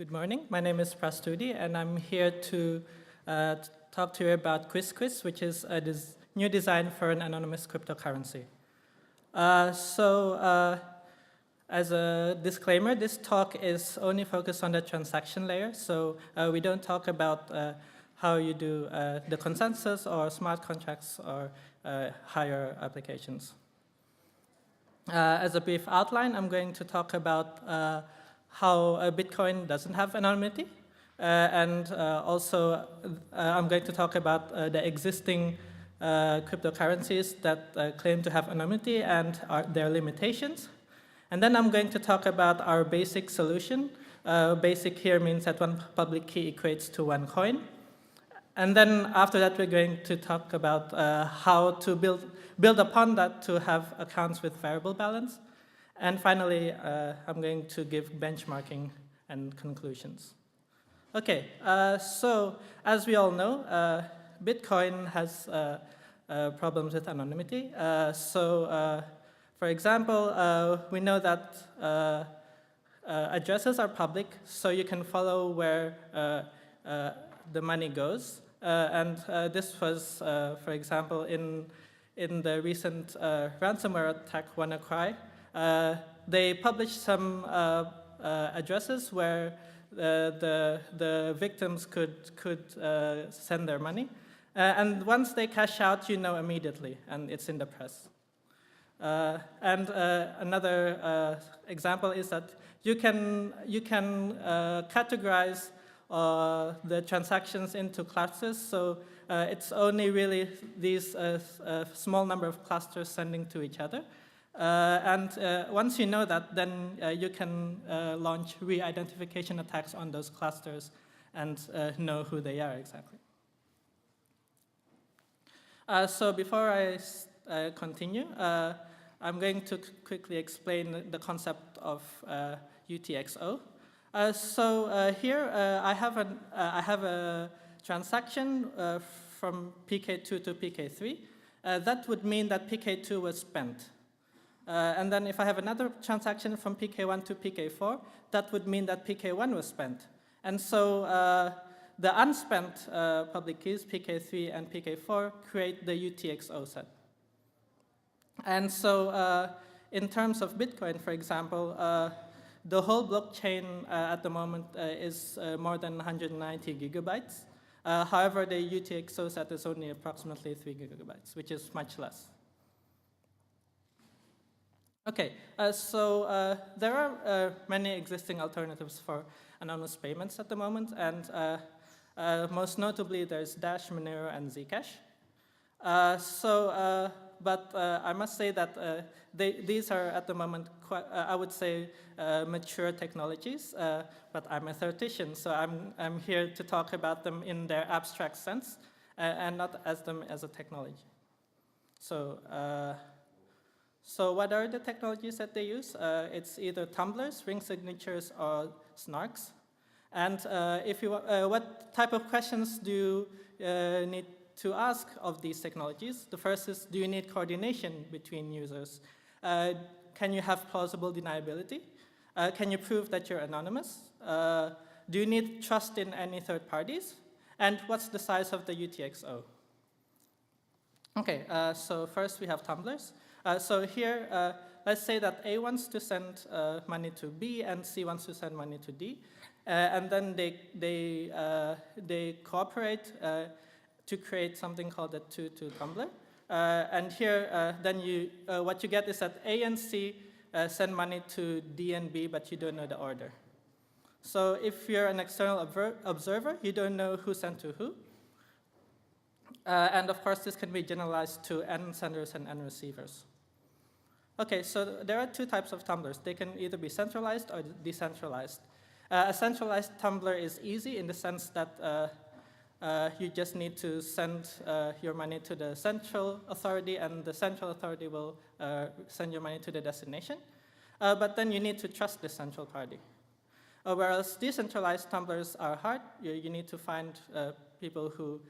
Good morning. My name is Prastudy, and I'm here to talk to you about Quisquis, which is a new design for an anonymous cryptocurrency. As a disclaimer, this talk is only focused on the transaction layer, so we don't talk about how you do the consensus or smart contracts or higher applications. As a brief outline, I'm going to talk about how Bitcoin doesn't have anonymity, and also I'm going to talk about the existing cryptocurrencies that claim to have anonymity and their limitations. And then I'm going to talk about our basic solution. Basic here means that one public key equates to one coin. And then after that, we're going to talk about how to build upon that to have accounts with variable balance. And finally, I'm going to give benchmarking and conclusions. Okay, so as we all know, Bitcoin has problems with anonymity. For example, we know that addresses are public, so you can follow where the money goes. This was, for example, in the recent ransomware attack WannaCry. They published some addresses where the victims could send their money. And once they cash out, you know immediately, and it's in the press. Another example is that you can categorize the transactions into clusters. So it's only really these small number of clusters sending to each other. Once you know that, then you can launch re-identification attacks on those clusters and know who they are exactly. So before I continue, I'm going to quickly explain the concept of UTXO. Here I have a transaction from PK2 to PK3. That would mean that PK2 was spent. And then if I have another transaction from PK1 to PK4, that would mean that PK1 was spent. And so the unspent public keys, PK3 and PK4, create the UTXO set. And so in terms of Bitcoin, for example, the whole blockchain at the moment is more than 190 gigabytes. However, the UTXO set is only approximately 3 gigabytes, which is much less. Okay, there are many existing alternatives for anonymous payments at the moment, and most notably there's Dash, Monero, and Zcash. But I must say that these are at the moment quite, I would say, mature technologies. But I'm a theoretician, so I'm here to talk about them in their abstract sense and not as them as a technology. So what are the technologies that they use? It's either tumblers, ring signatures, or snarks. And what type of questions do you need to ask of these technologies? The first is, do you need coordination between users? Can you have plausible deniability? Can you prove that you're anonymous? Do you need trust in any third parties? And what's the size of the UTXO? Okay, so first we have tumblers. So here, let's say that A wants to send money to B and C wants to send money to D. And then they cooperate to create something called a 2-2 tumbler. And here, then what you get is that A and C send money to D and B, but you don't know the order. So if you're an external observer, you don't know who sent to who. And of course, this can be generalized to N senders and N receivers. Okay, so there are two types of tumblers. They can either be centralized or decentralized. A centralized tumbler is easy in the sense that you just need to send your money to the central authority, and the central authority will send your money to the destination. But then you need to trust the central party. Whereas decentralized tumblers are hard. You need to find people who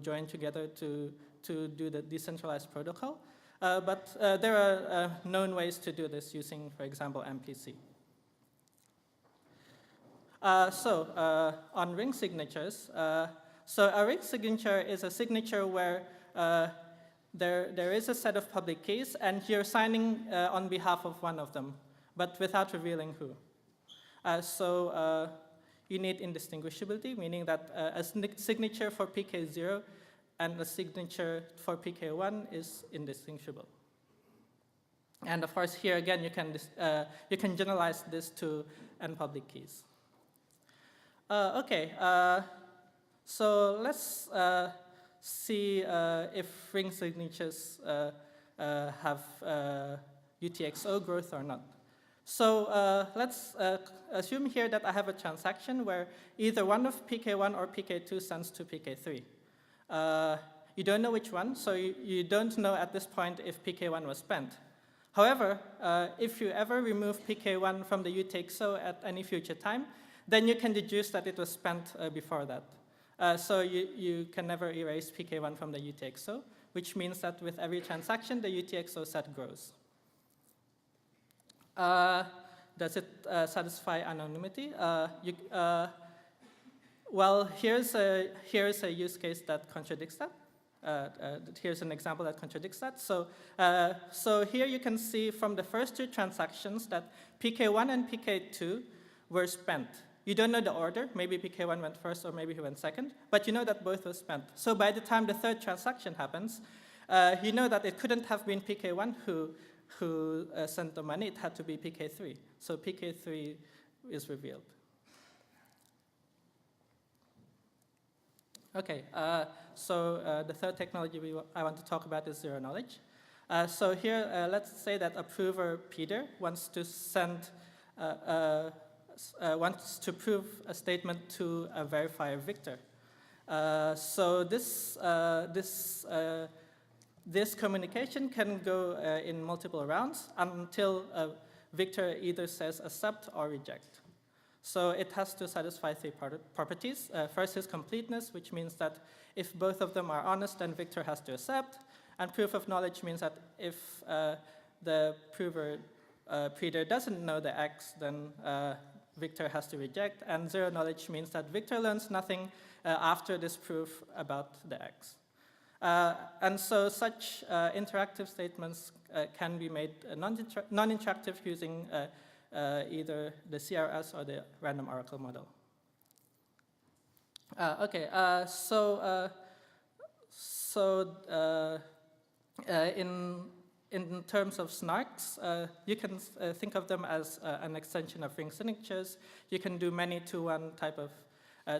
join together to do the decentralized protocol. But there are known ways to do this using, for example, MPC. On ring signatures, so a ring signature is a signature where there is a set of public keys, and you're signing on behalf of one of them, but without revealing who. You need indistinguishability, meaning that a signature for PK0 and a signature for PK1 is indistinguishable. And of course, here again, you can generalize this to n-public keys. So let's see if ring signatures have UTXO growth or not. So let's assume here that I have a transaction where either one of PK1 or PK2 sends to PK3. You don't know which one, so you don't know at this point if PK1 was spent. However, if you ever remove PK1 from the UTXO at any future time, then you can deduce that it was spent before that. So you can never erase PK1 from the UTXO, which means that with every transaction, the UTXO set grows. Does it satisfy anonymity? Well, here's a use case that contradicts that. Here's an example that contradicts that. So here you can see from the first two transactions that PK1 and PK2 were spent. You don't know the order. Maybe PK1 went first or maybe he went second, but you know that both were spent. So by the time the third transaction happens, you know that it couldn't have been PK1 who sent the money. It had to be PK3. So PK3 is revealed. Okay, the third technology I want to talk about is zero knowledge. So here, let's say that a prover, Peter, wants to prove a statement to a verifier, Victor. So this communication can go in multiple rounds until Victor either says accept or reject. So it has to satisfy three properties. First is completeness, which means that if both of them are honest, then Victor has to accept. And proof of knowledge means that if the prover, Peter, doesn't know the X, then Victor has to reject. And zero knowledge means that Victor learns nothing after this proof about the X. And so such interactive statements can be made non-interactive using either the CRS or the random oracle model. In terms of snarks, you can think of them as an extension of ring signatures. You can do many to one type of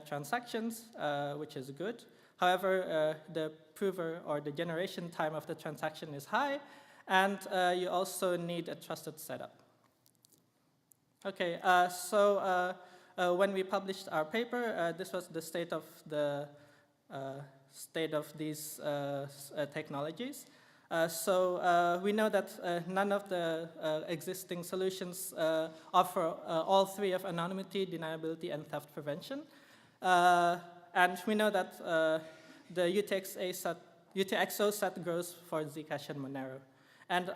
transactions, which is good. However, the prover or the generation time of the transaction is high, and you also need a trusted setup. Okay, when we published our paper, this was the state of these technologies. We know that none of the existing solutions offer all three of anonymity, deniability, and theft prevention. And we know that the UTXO set grows for Zcash and Monero. And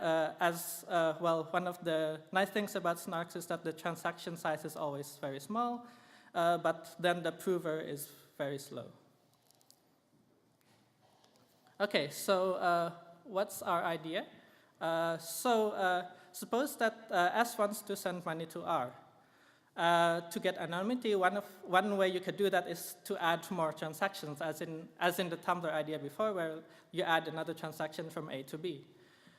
one of the nice things about snarks is that the transaction size is always very small, but then the prover is very slow. Okay, so what's our idea? Suppose that S wants to send money to R. To get anonymity, one way you could do that is to add more transactions, as in the Tumblr idea before, where you add another transaction from A to B.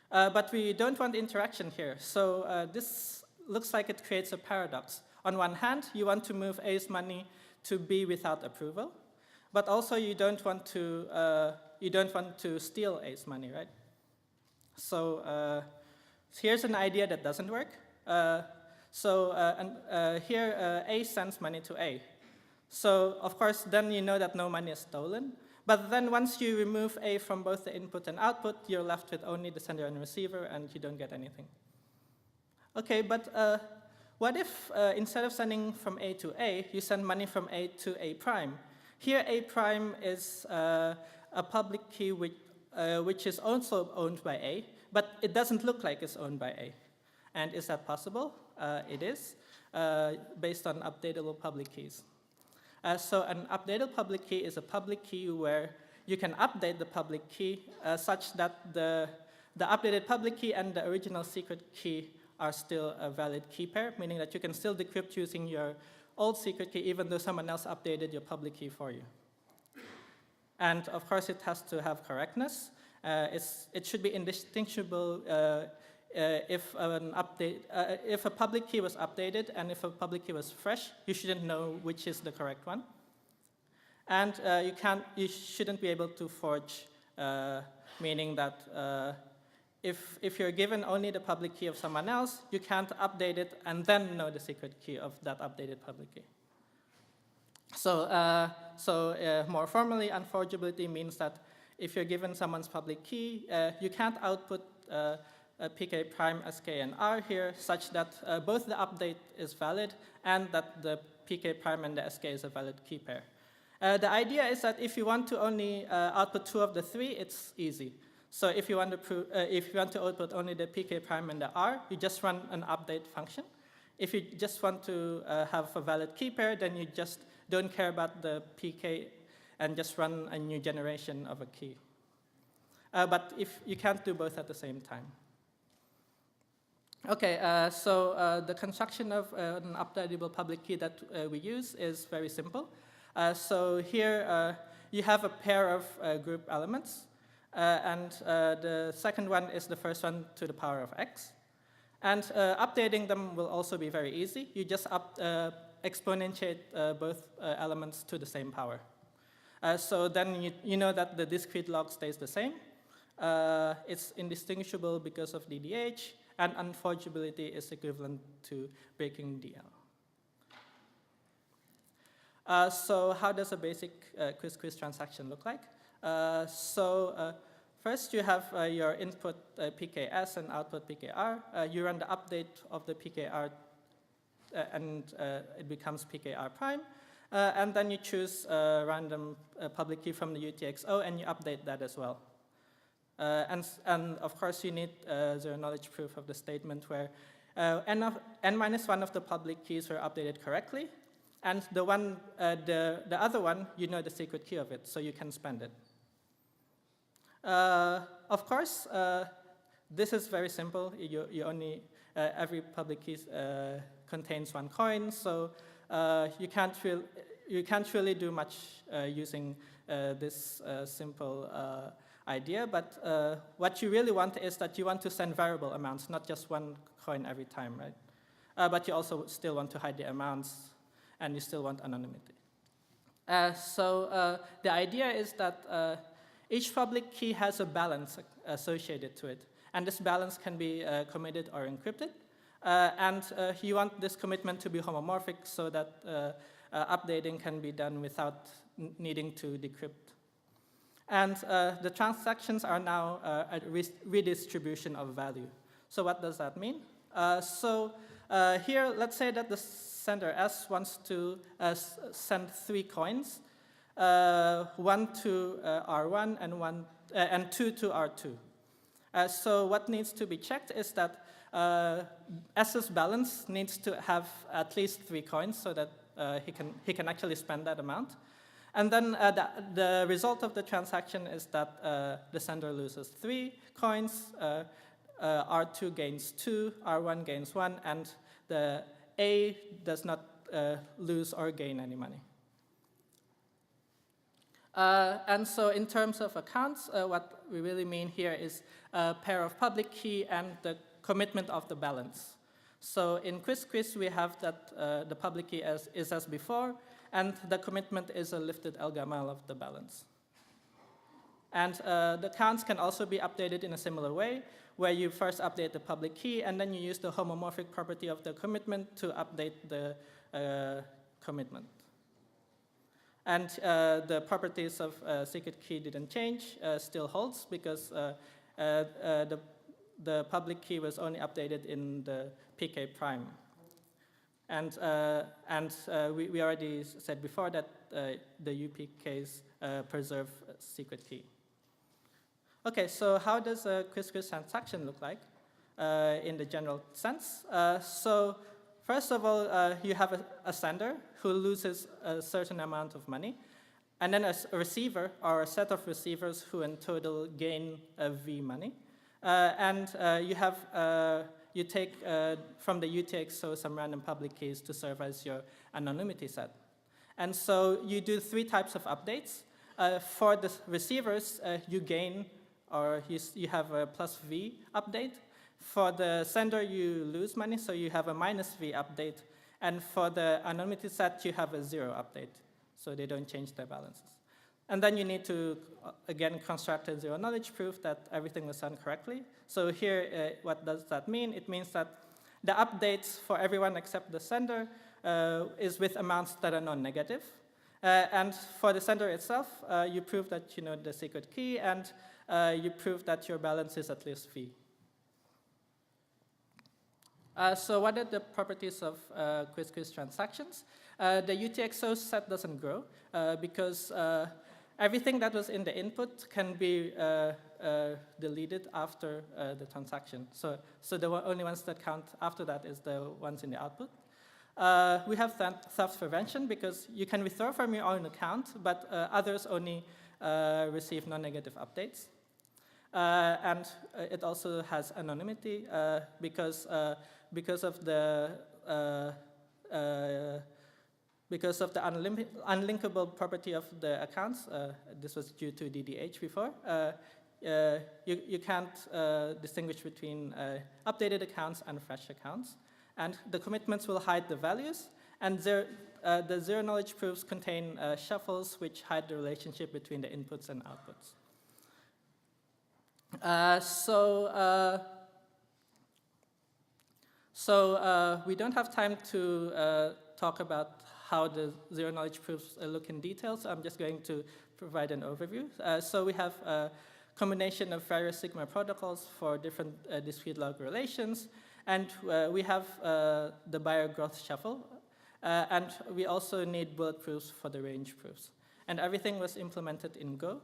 But we don't want interaction here, so this looks like it creates a paradox. On one hand, you want to move A's money to B without approval, but also you don't want to steal A's money, right? So here's an idea that doesn't work. Here, A sends money to A. So, of course, then you know that no money is stolen. But then once you remove A from both the input and output, you're left with only the sender and receiver, and you don't get anything. Okay, but what if instead of sending from A to A, you send money from A to A prime? Here, A prime is a public key which is also owned by A, but it doesn't look like it's owned by A. And is that possible? It is, based on updatable public keys. So an updatable public key is a public key where you can update the public key such that the updated public key and the original secret key are still a valid key pair, meaning that you can still decrypt using your old secret key even though someone else updated your public key for you. And of course, it has to have correctness. It should be indistinguishable if a public key was updated and if a public key was fresh, you shouldn't know which is the correct one. And you shouldn't be able to forge, meaning that if you're given only the public key of someone else, you can't update it and then know the secret key of that updated public key. So more formally, unforgeability means that if you're given someone's public key, you can't output a pk prime, sk, and r here such that both the update is valid and that the pk prime and the sk is a valid key pair. The idea is that if you want to only output 2 of the 3, it's easy. So if you want to output only the pk prime and the r, you just run an update function. If you just want to have a valid key pair, then you just don't care about the pk and just run a new generation of a key. But if you can't do both at the same time. Okay, so the construction of an updatable public key that we use is very simple. So here you have a pair of group elements, and the second one is the first one to the power of x. And updating them will also be very easy. You just exponentiate both elements to the same power. So then you know that the discrete log stays the same. It's indistinguishable because of DDH, and unforgeability is equivalent to breaking DL. So how does a basic Quisquis transaction look like? First you have your input pks and output pkr. You run the update of the pkr and it becomes pkr prime. And then you choose a random public key from the UTXO and you update that as well. And of course you need zero knowledge proof of the statement where n-1 of the public keys were updated correctly. And the other one, you know the secret key of it, so you can spend it. Of course, this is very simple. You only every public key contains 1 coin, so you can't really do much using this simple idea. But what you really want is that you want to send variable amounts, not just 1 coin every time, right? But you also still want to hide the amounts, and you still want anonymity. So the idea is that each public key has a balance associated to it. And this balance can be committed or encrypted. And you want this commitment to be homomorphic so that updating can be done without needing to decrypt. And the transactions are now a redistribution of value. So what does that mean? Here, let's say that the sender S wants to send 3 coins, 1 to R1 and 2 to R2. So what needs to be checked is that S's balance needs to have at least 3 coins so that he can actually spend that amount. And then the result of the transaction is that the sender loses 3 coins, R2 gains 2, R1 gains 1, and the A does not lose or gain any money. And so in terms of accounts, what we really mean here is a pair of public key and the commitment of the balance. So in Quisquis, we have that the public key is as before, and the commitment is a lifted El-Gamal of the balance. And the counts can also be updated in a similar way, where you first update the public key, and then you use the homomorphic property of the commitment to update the commitment. And the properties of secret key didn't change, still holds, because the public key was only updated in the pk prime. And we already said before that the UPKs preserve secret key. Okay, so how does a Quisquis transaction look like? in the general sense. So first of all, you have a sender who loses a certain amount of money, and then a receiver or a set of receivers who in total gain V money. You take from the UTXO some random public keys to serve as your anonymity set. And so you do 3 types of updates. For the receivers, you gain, or you have a plus V update. For the sender, you lose money, so you have a minus V update. And for the anonymity set, you have a 0 update, so they don't change their balances. And then you need to, again, construct a zero-knowledge proof that everything was done correctly. So here, what does that mean? It means that the updates for everyone except the sender is with amounts that are non-negative. And for the sender itself, you prove that you know the secret key, and you prove that your balance is at least V. So what are the properties of Quisquis transactions? The UTXO set doesn't grow because everything that was in the input can be deleted after the transaction. So the only ones that count after that is the ones in the output. We have theft prevention because you can withdraw from your own account, but others only receive non-negative updates. And it also has anonymity because of the unlinkable property of the accounts. This was due to DDH before. You can't distinguish between updated accounts and fresh accounts. And the commitments will hide the values. And the zero-knowledge proofs contain shuffles which hide the relationship between the inputs and outputs. So we don't have time to talk about how the zero-knowledge proofs look in detail, so I'm just going to provide an overview. So we have a combination of various Sigma protocols for different discrete log relations, and we have the buyer growth shuffle, and we also need bullet proofs for the range proofs. And everything was implemented in Go.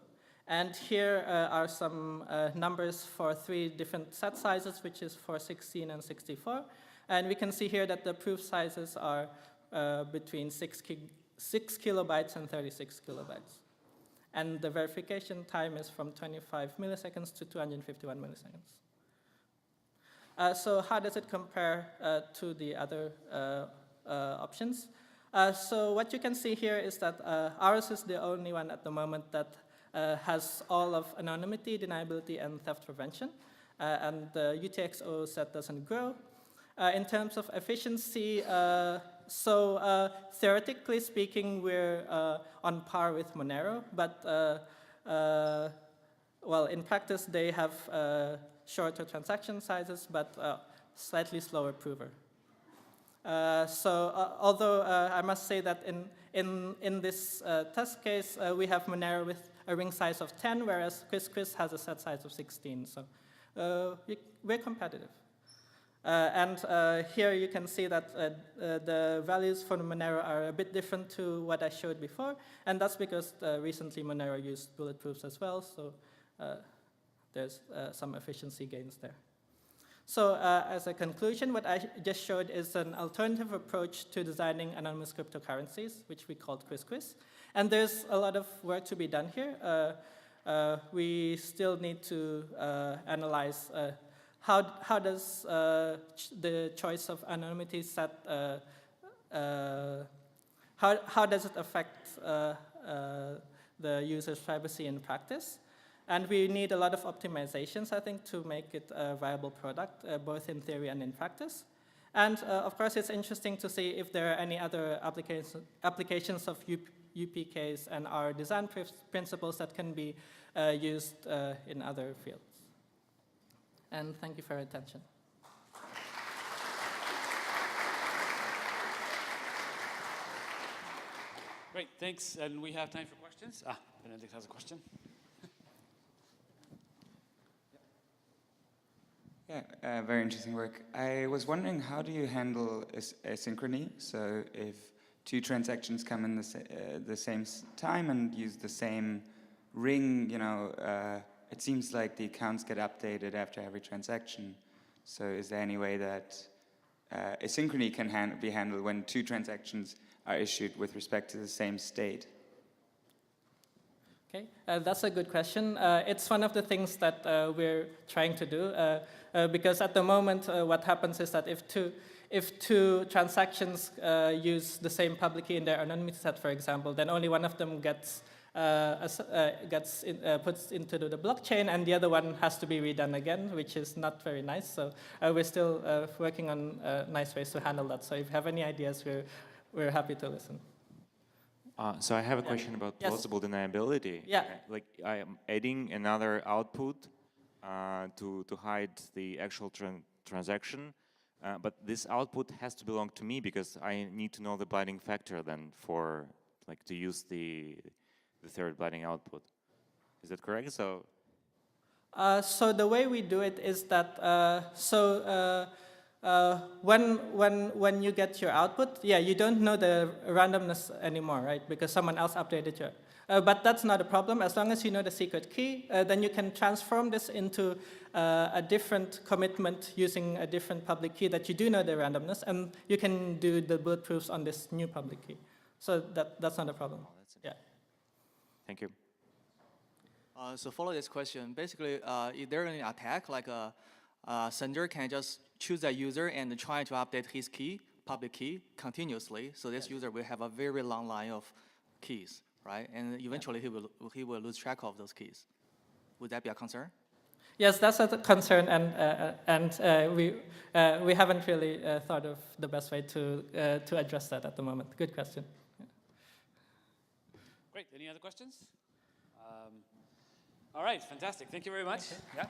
And here are some numbers for 3 different set sizes, which is for 16 and 64. And we can see here that the proof sizes are between 6 kilobytes and 36 kilobytes. And the verification time is from 25 milliseconds to 251 milliseconds. So how does it compare to the other options? So what you can see here is that ours is the only one at the moment that has all of anonymity, deniability, and theft prevention. And the UTXO set doesn't grow. In terms of efficiency, theoretically speaking, we're on par with Monero, but well, in practice, they have shorter transaction sizes, but slightly slower prover. Although I must say that in this test case, we have Monero with a ring size of 10, whereas Quisquis has a set size of 16. So we're competitive. Here you can see that the values for the Monero are a bit different to what I showed before, and that's because recently Monero used bullet proofs as well, so there's some efficiency gains there. So as a conclusion, what I just showed is an alternative approach to designing anonymous cryptocurrencies, which we called Quisquis. And there's a lot of work to be done here. We still need to analyze how does the choice of anonymity set, how does it affect the user's privacy in practice? And we need a lot of optimizations, I think, to make it a viable product, both in theory and in practice. And of course, it's interesting to see if there are any other applications of UPKs and our design principles that can be used in other fields. And thank you for your attention. Great, thanks. And we have time for questions. Benedict has a question. Yeah, very interesting work. I was wondering, how do you handle asynchrony? So if 2 transactions come in the same time and use the same ring, you know, it seems like the accounts get updated after every transaction. So is there any way that asynchrony can be handled when two transactions are issued with respect to the same state? Okay, that's a good question. It's one of the things that we're trying to do because at the moment what happens is that if two transactions use the same public key in their anonymity set, for example, then only one of them gets put into the blockchain, and the other one has to be redone again, which is not very nice. So we're still working on nice ways to handle that. So if you have any ideas, we're happy to listen. So I have a question about plausible deniability. Yeah. Like I am adding another output to hide the actual transaction, but this output has to belong to me because I need to know the blinding factor then for like to use the third blinding output. Is that correct? So the way we do it is that when you get your output, you don't know the randomness anymore, right? Because someone else updated your. But that's not a problem. As long as you know the secret key, then you can transform this into a different commitment using a different public key that you do know the randomness, and you can do the bulletproofs on this new public key. So that's not a problem. Yeah. thank you. So follow this question. Basically, is there any attack like a sender can just choose a user and try to update his key, public key, continuously? So this user will have a very long line of keys, right? And eventually he will lose track of those keys. Would that be a concern? Yes, that's a concern, and we haven't really thought of the best way to address that at the moment. Good question. Great. Any other questions? All right, fantastic. Thank you very much. Yeah.